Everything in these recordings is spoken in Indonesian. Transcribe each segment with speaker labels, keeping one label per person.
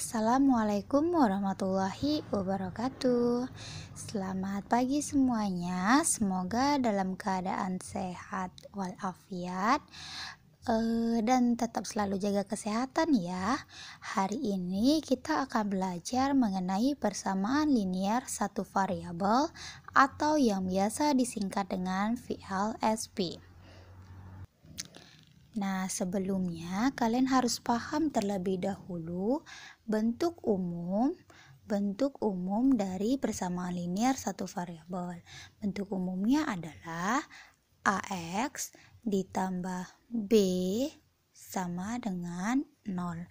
Speaker 1: Assalamualaikum warahmatullahi wabarakatuh. Selamat pagi semuanya. Semoga dalam keadaan sehat walafiat dan tetap selalu jaga kesehatan ya. Hari ini kita akan belajar mengenai persamaan linear satu variabel atau yang biasa disingkat dengan VLSP. Nah, sebelumnya kalian harus paham terlebih dahulu bentuk umum dari persamaan linear satu variabel. Bentuk umumnya adalah AX ditambah B sama dengan 0.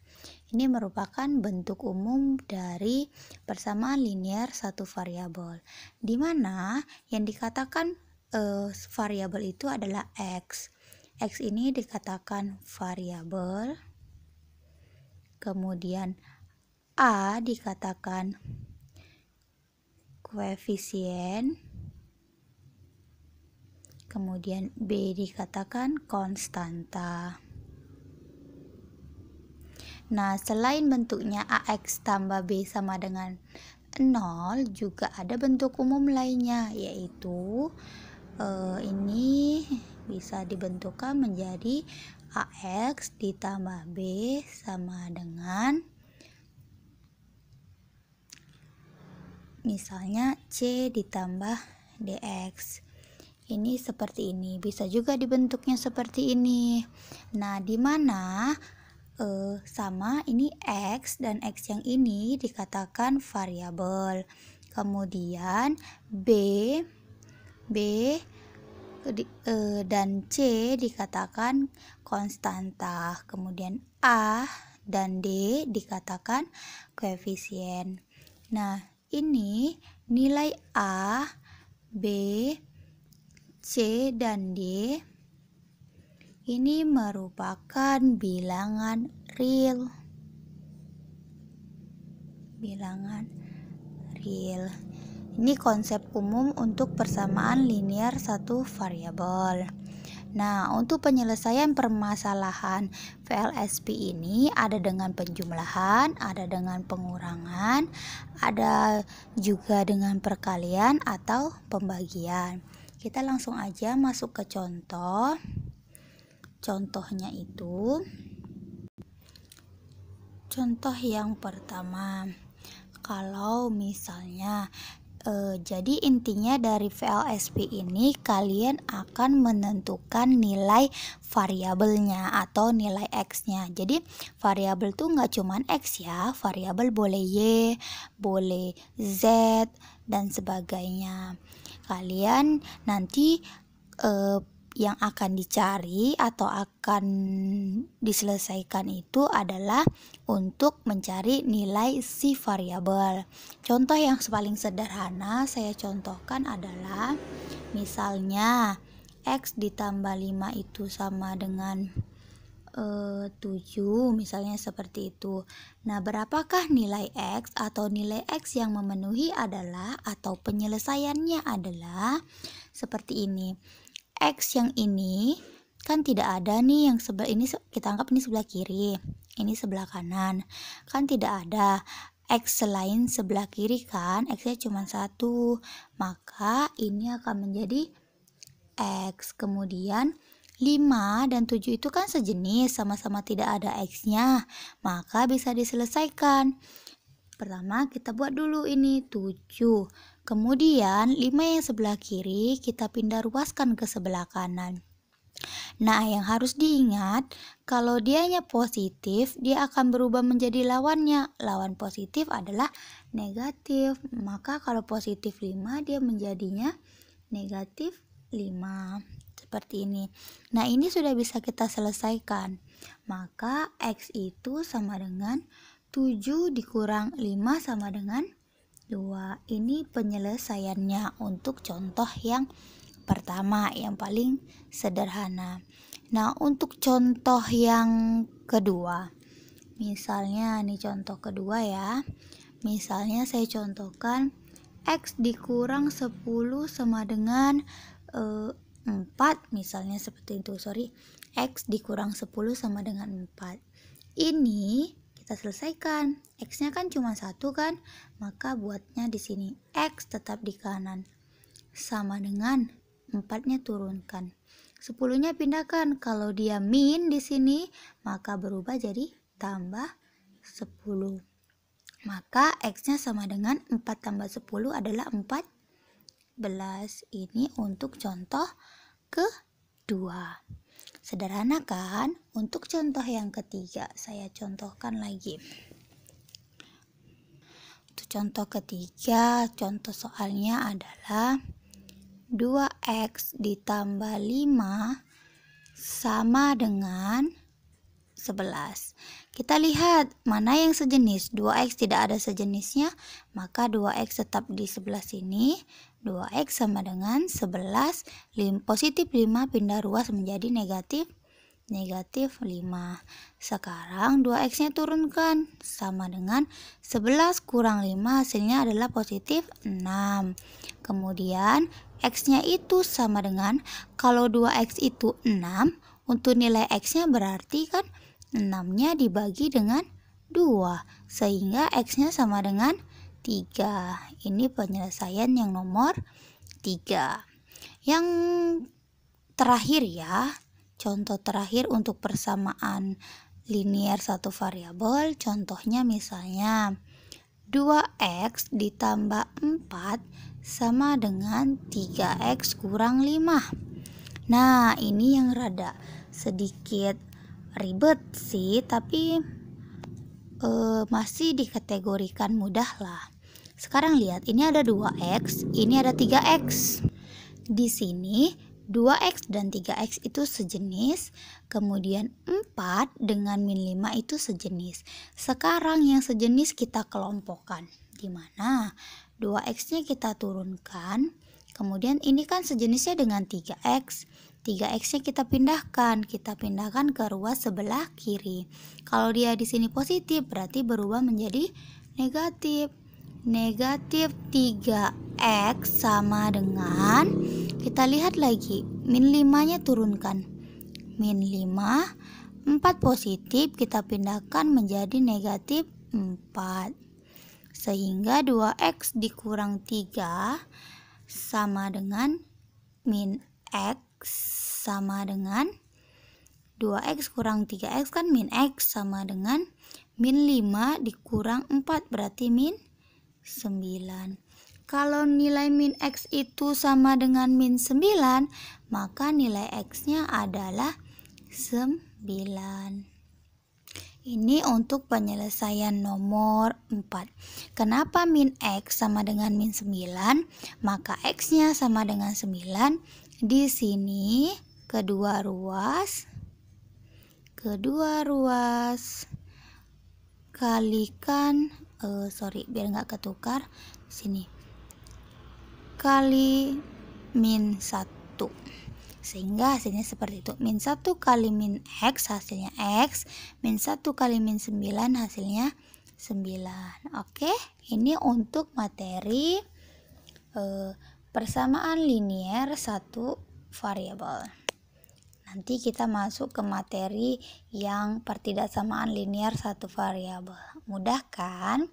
Speaker 1: Ini merupakan bentuk umum dari persamaan linear satu variabel, di mana yang dikatakan variabel itu adalah X. X ini dikatakan variabel, kemudian A dikatakan koefisien, kemudian B dikatakan konstanta. Nah, selain bentuknya AX tambah B sama dengan 0, juga ada bentuk umum lainnya, yaitu ini bisa dibentukkan menjadi AX ditambah B sama dengan misalnya C ditambah DX. Ini seperti ini, bisa juga dibentuknya seperti ini. Nah, di mana sama ini X dan X yang ini dikatakan variabel. Kemudian B dan C dikatakan konstanta. Kemudian A dan D dikatakan koefisien. Nah, ini nilai A, B, C, dan D ini merupakan bilangan real. Ini konsep umum untuk persamaan linear satu variabel. Nah, untuk penyelesaian permasalahan VLSP ini ada dengan penjumlahan, ada dengan pengurangan, ada juga dengan perkalian atau pembagian. Kita langsung aja masuk ke contoh. Contohnya itu, contoh yang pertama, kalau misalnya jadi intinya dari VLSP ini kalian akan menentukan nilai variabelnya atau nilai X-nya. Jadi variabel tuh nggak cuman X ya, variabel boleh Y, boleh Z, dan sebagainya. Kalian nanti yang akan dicari atau akan diselesaikan itu adalah untuk mencari nilai si variabel. Contoh yang paling sederhana saya contohkan adalah misalnya X ditambah 5 itu sama dengan 7, misalnya seperti itu. Nah, berapakah nilai X atau nilai X yang memenuhi adalah atau penyelesaiannya adalah seperti ini. X yang ini kan tidak ada nih, yang sebelah ini kita anggap ini sebelah kiri, ini sebelah kanan, kan tidak ada X selain sebelah kiri kan, X-nya cuma 1, maka ini akan menjadi X. Kemudian 5 dan 7 itu kan sejenis, sama-sama tidak ada X-nya, maka bisa diselesaikan. Pertama kita buat dulu ini 7. Kemudian 5 yang sebelah kiri kita pindah ruaskan ke sebelah kanan. Nah, yang harus diingat, kalau dianya positif, dia akan berubah menjadi lawannya. Lawan positif adalah negatif. Maka kalau positif 5, dia menjadinya negatif 5. Seperti ini. Nah, ini sudah bisa kita selesaikan. Maka X itu sama dengan 7 dikurang 5 sama dengan 2. Ini penyelesaiannya untuk contoh yang pertama, yang paling sederhana. Nah, untuk contoh yang kedua, misalnya nih contoh kedua ya. Misalnya saya contohkan X dikurang 10 sama dengan 4, misalnya seperti itu. X dikurang 10 sama dengan 4. Ini kita selesaikan. X-nya kan cuma 1 kan, maka buatnya di sini X tetap di kanan. Sama dengan 4-nya turunkan. 10-nya pindahkan. Kalau dia min di sini, maka berubah jadi tambah 10. Maka X-nya sama dengan 4 tambah 10 adalah 14. Ini untuk contoh kedua. Sederhana kan? Untuk contoh yang ketiga, saya contohkan lagi. Untuk contoh ketiga, contoh soalnya adalah 2X ditambah 5 sama dengan 11. Kita lihat mana yang sejenis. 2X tidak ada sejenisnya, maka 2X tetap di sebelah sini. 2X sama dengan 11, positif 5 pindah ruas menjadi negatif 5. Sekarang 2X-nya turunkan, sama dengan 11 kurang 5, hasilnya adalah positif 6. Kemudian X-nya itu sama dengan, kalau 2X itu 6, untuk nilai X-nya berarti kan 6-nya dibagi dengan 2, sehingga X-nya sama dengan 3. Ini penyelesaian yang nomor 3. Yang terakhir ya, contoh terakhir untuk persamaan linear satu variabel. Contohnya misalnya 2X ditambah 4 sama dengan 3X kurang 5. Nah, ini yang rada sedikit ribet sih, tapi masih dikategorikan mudah lah. Sekarang lihat, ini ada 2X, ini ada 3X. Di sini 2X dan 3X itu sejenis, kemudian 4 dengan min 5 itu sejenis. Sekarang yang sejenis kita kelompokkan. Di mana 2X-nya kita turunkan, kemudian ini kan sejenisnya dengan 3X. 3X-nya kita pindahkan ke ruas sebelah kiri. Kalau dia di sini positif, berarti berubah menjadi negatif. Negatif 3X sama dengan, kita lihat lagi, min 5-nya turunkan. Min 5, 4 positif, kita pindahkan menjadi negatif 4. Sehingga 2X dikurang 3 sama dengan min X sama dengan 2X kurang 3X kan min X sama dengan min 5 dikurang 4 berarti min 9. Kalau nilai min X itu sama dengan min 9, maka nilai X-nya adalah 9. Ini untuk penyelesaian nomor 4. Kenapa min X sama dengan min 9? Maka X-nya sama dengan 9. Di sini kedua ruas kalikan biar nggak ketukar, sini kali min 1, sehingga hasilnya seperti itu. Min 1 kali min X hasilnya X, min 1 kali min 9 hasilnya 9. Oke, ini untuk materi persamaan linear satu variabel. Nanti kita masuk ke materi yang pertidaksamaan linear satu variabel. Mudah kan?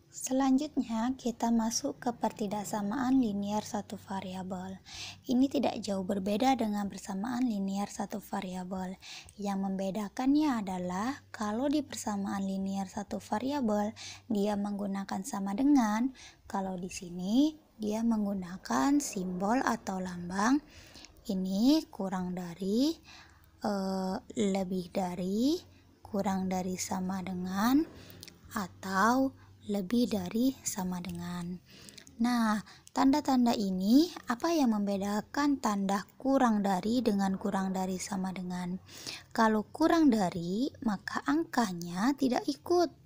Speaker 1: Selanjutnya kita masuk ke pertidaksamaan linear satu variabel. Ini tidak jauh berbeda dengan persamaan linear satu variabel. Yang membedakannya adalah kalau di persamaan linear satu variabel dia menggunakan sama dengan, kalau di sini dia menggunakan simbol atau lambang. Ini kurang dari, lebih dari, kurang dari sama dengan, atau lebih dari sama dengan. Nah, tanda-tanda ini apa yang membedakan tanda kurang dari dengan kurang dari sama dengan? Kalau kurang dari, maka angkanya tidak ikut.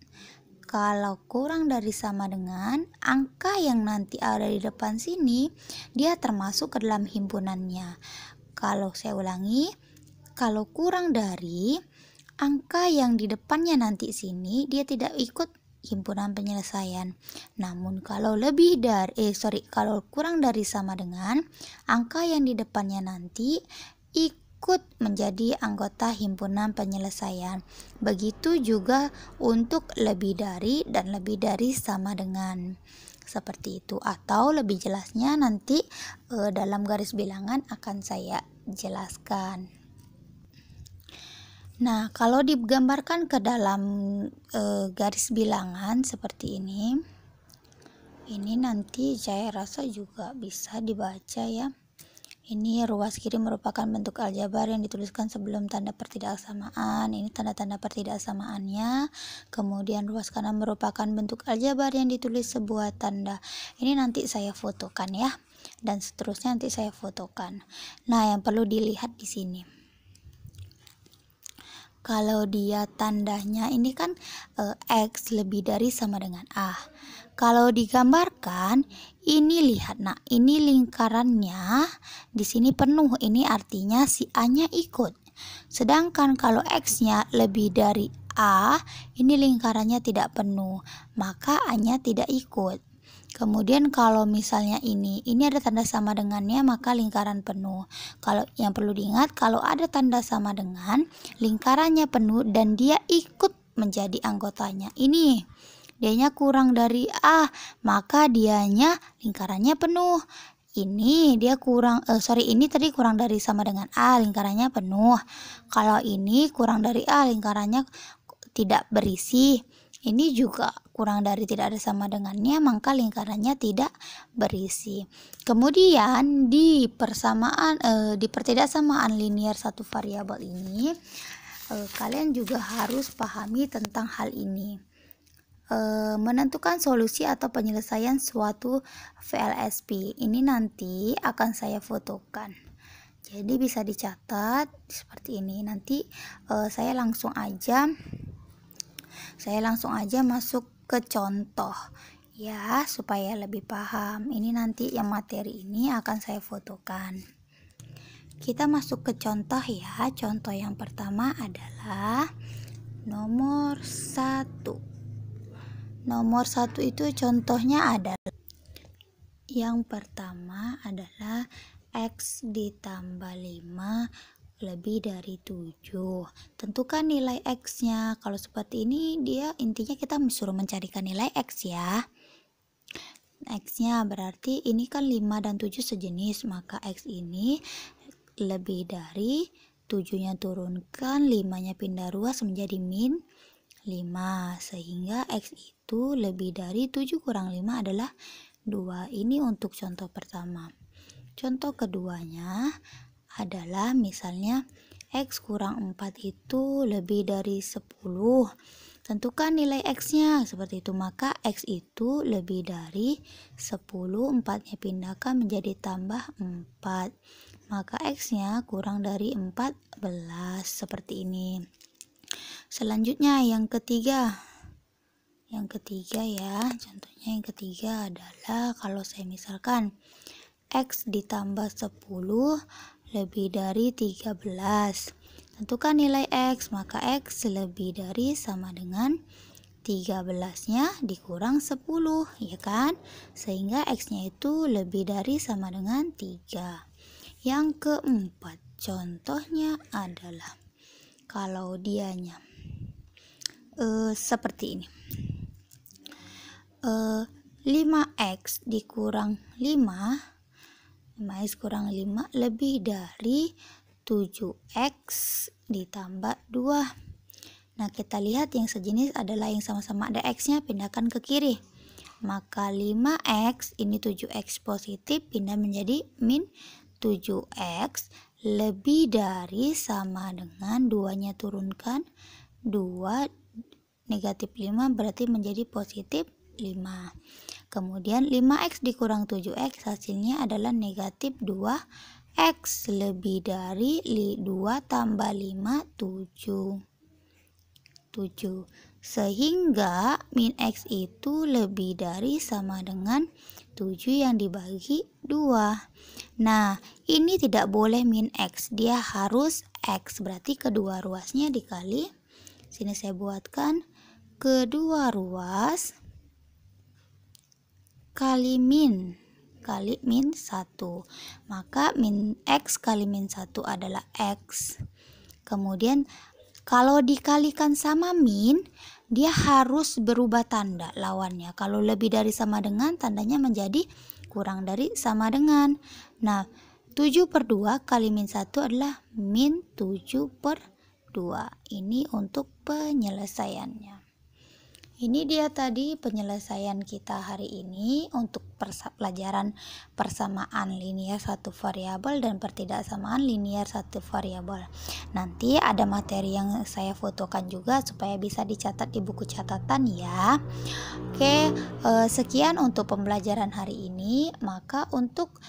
Speaker 1: Kalau kurang dari sama dengan, angka yang nanti ada di depan sini, dia termasuk ke dalam himpunannya. Kalau saya ulangi, kalau kurang dari, angka yang di depannya nanti sini, dia tidak ikut himpunan penyelesaian. Namun kalau kalau kurang dari sama dengan, angka yang di depannya nanti ikut menjadi anggota himpunan penyelesaian. Begitu juga untuk lebih dari dan lebih dari sama dengan. Seperti itu, atau lebih jelasnya nanti dalam garis bilangan akan saya jelaskan. Nah, kalau digambarkan ke dalam garis bilangan seperti ini nanti saya rasa juga bisa dibaca ya. Ini ruas kiri merupakan bentuk aljabar yang dituliskan sebelum tanda pertidaksamaan. Ini tanda-tanda pertidaksamaannya. Kemudian ruas kanan merupakan bentuk aljabar yang ditulis sebuah tanda. Ini nanti saya fotokan ya. Dan seterusnya nanti saya fotokan. Nah, yang perlu dilihat di sini. Kalau dia tandanya ini kan X lebih dari sama dengan A. Kalau digambarkan ini lihat, nah ini lingkarannya di sini penuh, ini artinya si A-nya ikut. Sedangkan kalau X-nya lebih dari A, ini lingkarannya tidak penuh, maka A-nya tidak ikut. Kemudian kalau misalnya ini ada tanda sama dengannya, maka lingkaran penuh. Kalau yang perlu diingat, kalau ada tanda sama dengan, lingkarannya penuh dan dia ikut menjadi anggotanya. Ini dianya kurang dari A, maka dianya lingkarannya penuh. Ini dia kurang ini tadi kurang dari sama dengan A, lingkarannya penuh. Kalau ini kurang dari A, lingkarannya tidak berisi. Ini juga kurang dari tidak ada sama dengannya, maka lingkarannya tidak berisi. Kemudian di pertidaksamaan linier satu variabel ini, kalian juga harus pahami tentang hal ini. Menentukan solusi atau penyelesaian suatu VLSP ini nanti akan saya fotokan. Jadi bisa dicatat seperti ini. Nanti saya langsung aja masuk ke contoh ya, supaya lebih paham. Ini nanti yang materi ini akan saya fotokan. Kita masuk ke contoh ya. Contoh yang pertama adalah nomor 1. Nomor 1 itu contohnya adalah, yang pertama adalah X ditambah 5 lebih dari 7. Tentukan nilai X-nya. Kalau seperti ini dia intinya kita disuruh mencarikan nilai X ya. X-nya berarti ini kan 5 dan 7 sejenis, maka X ini lebih dari 7-nya turunkan, 5-nya pindah ruas menjadi min 5, sehingga X itu lebih dari 7 kurang 5 adalah 2. Ini untuk contoh pertama. Contoh keduanya adalah misalnya X kurang 4 itu lebih dari 10. Tentukan nilai X-nya seperti itu, maka X itu lebih dari 10, 4-nya pindahkan menjadi tambah 4, maka X-nya kurang dari 14, seperti ini. Selanjutnya yang ketiga ya, contohnya yang ketiga adalah kalau saya misalkan X ditambah 10 lebih dari 13. Tentukan nilai X, maka X lebih dari sama dengan 13-nya dikurang 10, ya kan? Sehingga X-nya itu lebih dari sama dengan 3. Yang keempat, contohnya adalah kalau dianya seperti ini. 5X dikurang 5X kurang 5 lebih dari 7X ditambah 2. Nah, kita lihat yang sejenis adalah yang sama-sama ada X-nya, pindahkan ke kiri. Maka 5X, ini 7X positif, pindah menjadi min 7X lebih dari sama dengan 2-nya turunkan, 2 negatif 5 berarti menjadi positif 5. Kemudian 5X dikurang 7X hasilnya adalah negatif 2X lebih dari 2 tambah 5 7. Sehingga min X itu lebih dari sama dengan 7 yang dibagi 2. Nah, ini tidak boleh min X, dia harus X, berarti kedua ruasnya dikali, sini saya buatkan kedua ruas kali min kali min 1. Maka min X kali min 1 adalah X. Kemudian kalau dikalikan sama min, dia harus berubah tanda lawannya. Kalau lebih dari sama dengan, tandanya menjadi kurang dari sama dengan. Nah, 7/2 kali min 1 adalah min 7/2. Ini untuk penyelesaiannya. Ini dia tadi penyelesaian kita hari ini untuk pelajaran persamaan linear satu variabel dan pertidaksamaan linear satu variabel. Nanti ada materi yang saya fotokan juga supaya bisa dicatat di buku catatan ya. Oke, sekian untuk pembelajaran hari ini. Maka untuk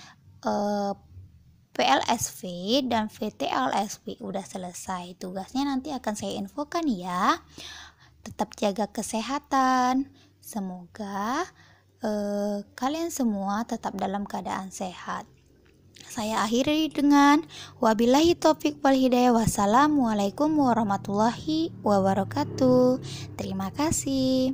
Speaker 1: PLSV dan VTLSV udah selesai. Tugasnya nanti akan saya infokan ya. Tetap jaga kesehatan. Semoga kalian semua tetap dalam keadaan sehat. Saya akhiri dengan wabillahi taufik wal hidayah. Wassalamualaikum warahmatullahi wabarakatuh. Terima kasih.